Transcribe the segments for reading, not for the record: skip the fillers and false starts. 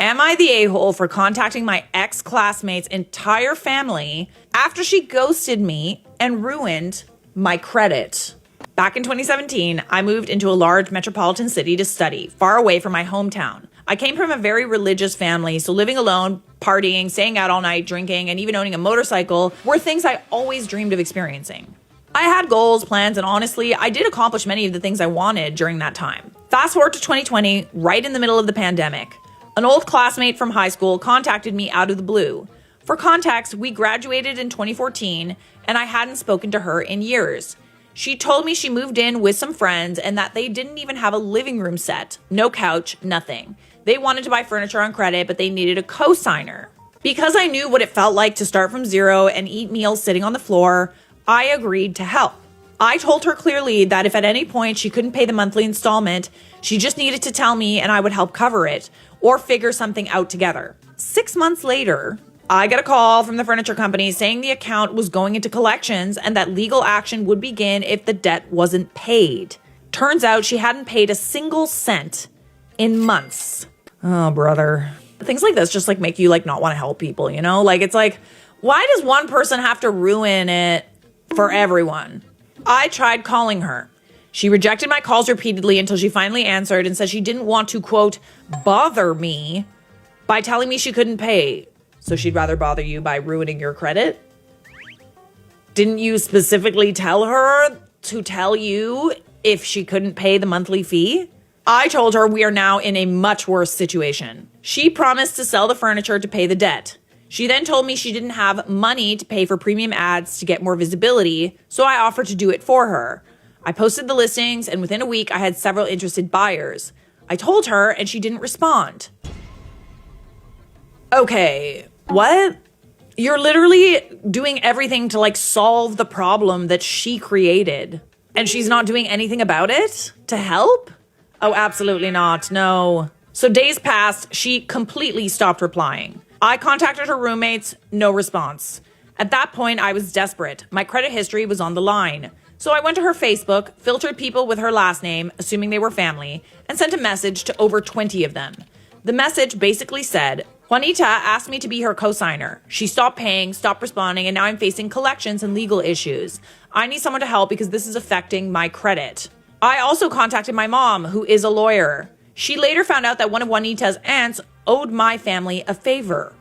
Am I the a-hole for contacting my ex-classmate's entire family after she ghosted me and ruined my credit? Back in 2017, I moved into a large metropolitan city to study, far away from my hometown. I came from a very religious family, so living alone, partying, staying out all night, drinking, and even owning a motorcycle were things I always dreamed of experiencing. I had goals, plans, and honestly, I did accomplish many of the things I wanted during that time. Fast forward to 2020, right in the middle of the pandemic. An old classmate from high school contacted me out of the blue. For context, we graduated in 2014, and I hadn't spoken to her in years. She told me she moved in with some friends and that they didn't even have a living room set. No couch, nothing. They wanted to buy furniture on credit, but they needed a co-signer. Because I knew what it felt like to start from zero and eat meals sitting on the floor, I agreed to help. I told her clearly that if at any point she couldn't pay the monthly installment, she just needed to tell me and I would help cover it or figure something out together. 6 months later, I got a call from the furniture company saying the account was going into collections and that legal action would begin if the debt wasn't paid. Turns out she hadn't paid a single cent in months. Oh, brother. Things like this just like make you like not want to help people, you know? Like, it's like, why does one person have to ruin it for everyone? I tried calling her. She rejected my calls repeatedly until she finally answered and said she didn't want to, quote, bother me by telling me she couldn't pay. So she'd rather bother you by ruining your credit? Didn't you specifically tell her to tell you if she couldn't pay the monthly fee? I told her we are now in a much worse situation. She promised to sell the furniture to pay the debt. She then told me she didn't have money to pay for premium ads to get more visibility, so I offered to do it for her. I posted the listings, and within a week, I had several interested buyers. I told her, and she didn't respond. Okay, what? You're literally doing everything to like solve the problem that she created, and she's not doing anything about it to help? Oh, absolutely not. No. So days passed. She completely stopped replying. I contacted her roommates. No response. At that point, I was desperate. My credit history was on the line. So I went to her Facebook, filtered people with her last name, assuming they were family, and sent a message to over 20 of them. The message basically said, Juanita asked me to be her co-signer. She stopped paying, stopped responding, and now I'm facing collections and legal issues. I need someone to help because this is affecting my credit. I also contacted my mom, who is a lawyer. She later found out that one of Juanita's aunts owed my family a favor.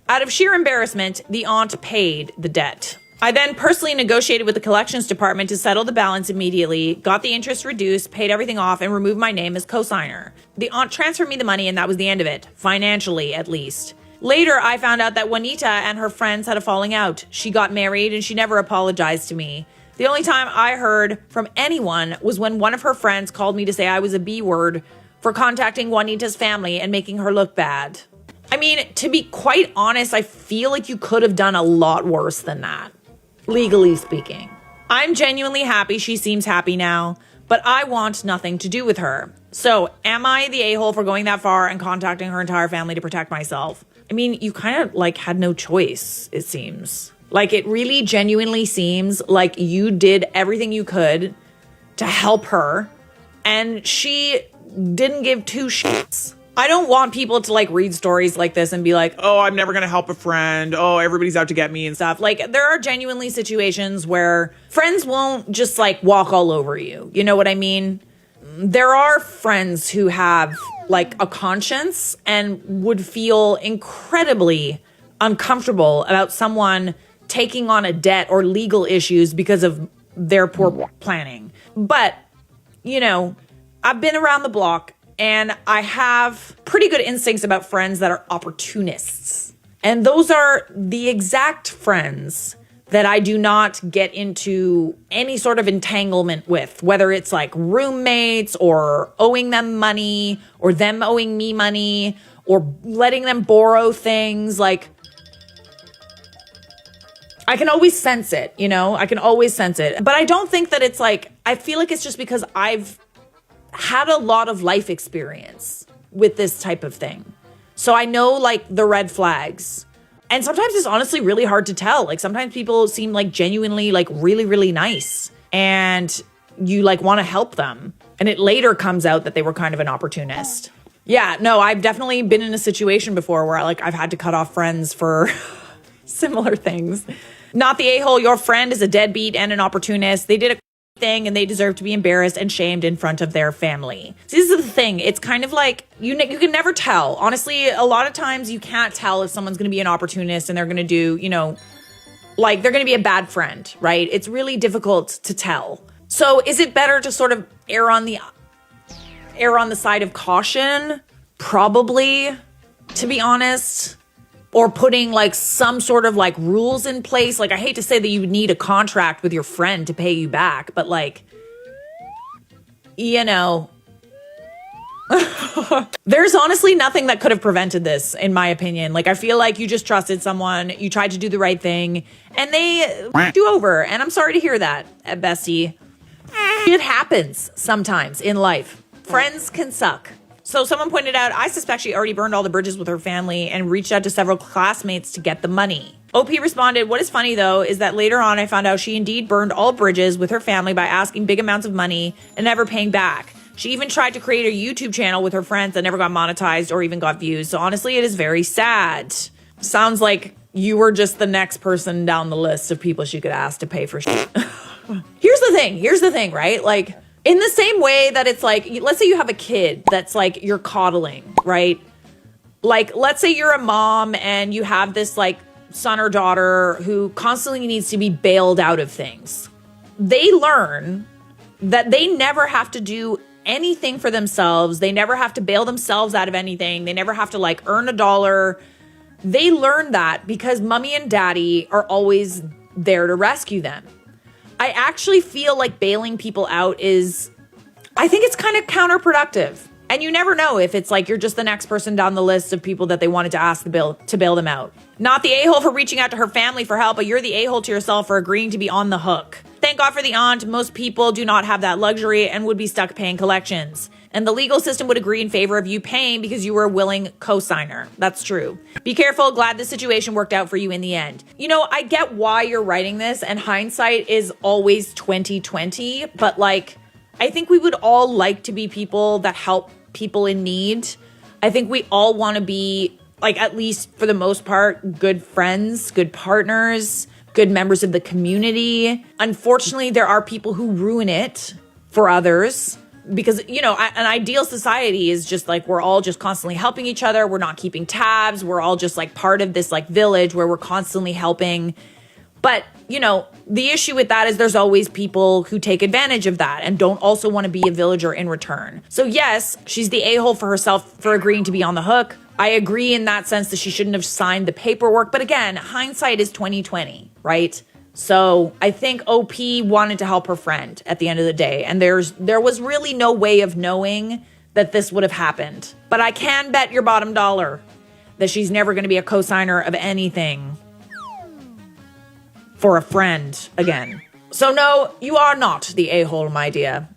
Out of sheer embarrassment, the aunt paid the debt. I then personally negotiated with the collections department to settle the balance immediately, got the interest reduced, paid everything off, and removed my name as co-signer. The aunt transferred me the money and that was the end of it, financially at least. Later, I found out that Juanita and her friends had a falling out. She got married and she never apologized to me. The only time I heard from anyone was when one of her friends called me to say I was a B-word for contacting Juanita's family and making her look bad. I mean, to be quite honest, I feel like you could have done a lot worse than that, legally speaking. I'm genuinely happy she seems happy now, but I want nothing to do with her. So, am I the a-hole for going that far and contacting her entire family to protect myself? I mean, you kind of like had no choice, it seems. Like, it really genuinely seems like you did everything you could to help her, and she didn't give two shits. I don't want people to like read stories like this and be like, oh, I'm never going to help a friend. Oh, everybody's out to get me and stuff. Like, there are genuinely situations where friends won't just like walk all over you. You know what I mean? There are friends who have like a conscience and would feel incredibly uncomfortable about someone taking on a debt or legal issues because of their poor planning. But, you know, I've been around the block and I have pretty good instincts about friends that are opportunists. And those are the exact friends that I do not get into any sort of entanglement with, whether it's like roommates or owing them money or them owing me money or letting them borrow things. Like, I can always sense it, you know? I can always sense it. But I don't think that it's like, I feel like it's just because I've had a lot of life experience with this type of thing. So I know like the red flags. And sometimes it's honestly really hard to tell. Like sometimes people seem like genuinely like really, really nice and you like want to help them. And it later comes out that they were kind of an opportunist. Yeah, no, I've definitely been in a situation before where like I've had to cut off friends for similar things. Not the a-hole. Your friend is a deadbeat and an opportunist. They did a thing and they deserve to be embarrassed and shamed in front of their family. See, this is the thing. It's kind of like you can never tell. Honestly, a lot of times you can't tell if someone's going to be an opportunist and they're going to do, like they're going to be a bad friend, right? It's really difficult to tell. So is it better to sort of err on the side of caution? Probably, to be honest. Or putting like some sort of like rules in place. Like, I hate to say that you need a contract with your friend to pay you back, but like, there's honestly nothing that could have prevented this, in my opinion. Like, I feel like you just trusted someone, you tried to do the right thing, and they do over. And I'm sorry to hear that, bestie. It happens sometimes in life. Friends can suck. So someone pointed out, I suspect she already burned all the bridges with her family and reached out to several classmates to get the money. OP responded, what is funny though is that later on I found out she indeed burned all bridges with her family by asking big amounts of money and never paying back. She even tried to create a YouTube channel with her friends that never got monetized or even got views. So honestly, it is very sad. Sounds like you were just the next person down the list of people she could ask to pay for shit. Here's the thing, right? Like, in the same way that it's like, let's say you have a kid that's like you're coddling, right? Like, let's say you're a mom and you have this like son or daughter who constantly needs to be bailed out of things. They learn that they never have to do anything for themselves. They never have to bail themselves out of anything. They never have to like earn a dollar. They learn that because mommy and daddy are always there to rescue them. I actually feel like bailing people out I think it's kind of counterproductive. And you never know if it's like you're just the next person down the list of people that they wanted to ask to bail them out. Not the a-hole for reaching out to her family for help, but you're the a-hole to yourself for agreeing to be on the hook. Thank God for the aunt. Most people do not have that luxury and would be stuck paying collections. And the legal system would agree in favor of you paying because you were a willing co-signer. That's true. Be careful. Glad the situation worked out for you in the end. I get why you're writing this, and hindsight is always 2020, but like, I think we would all like to be people that help people in need. I think we all want to be, like, at least for the most part, good friends, good partners, good members of the community. Unfortunately, there are people who ruin it for others. Because, an ideal society is just like, we're all just constantly helping each other. We're not keeping tabs. We're all just like part of this like village where we're constantly helping. But, the issue with that is there's always people who take advantage of that and don't also want to be a villager in return. So yes, she's the a-hole for herself for agreeing to be on the hook. I agree in that sense that she shouldn't have signed the paperwork. But again, hindsight is 2020, right? So I think OP wanted to help her friend at the end of the day. And there was really no way of knowing that this would have happened. But I can bet your bottom dollar that she's never going to be a co-signer of anything for a friend again. So no, you are not the a-hole, my dear.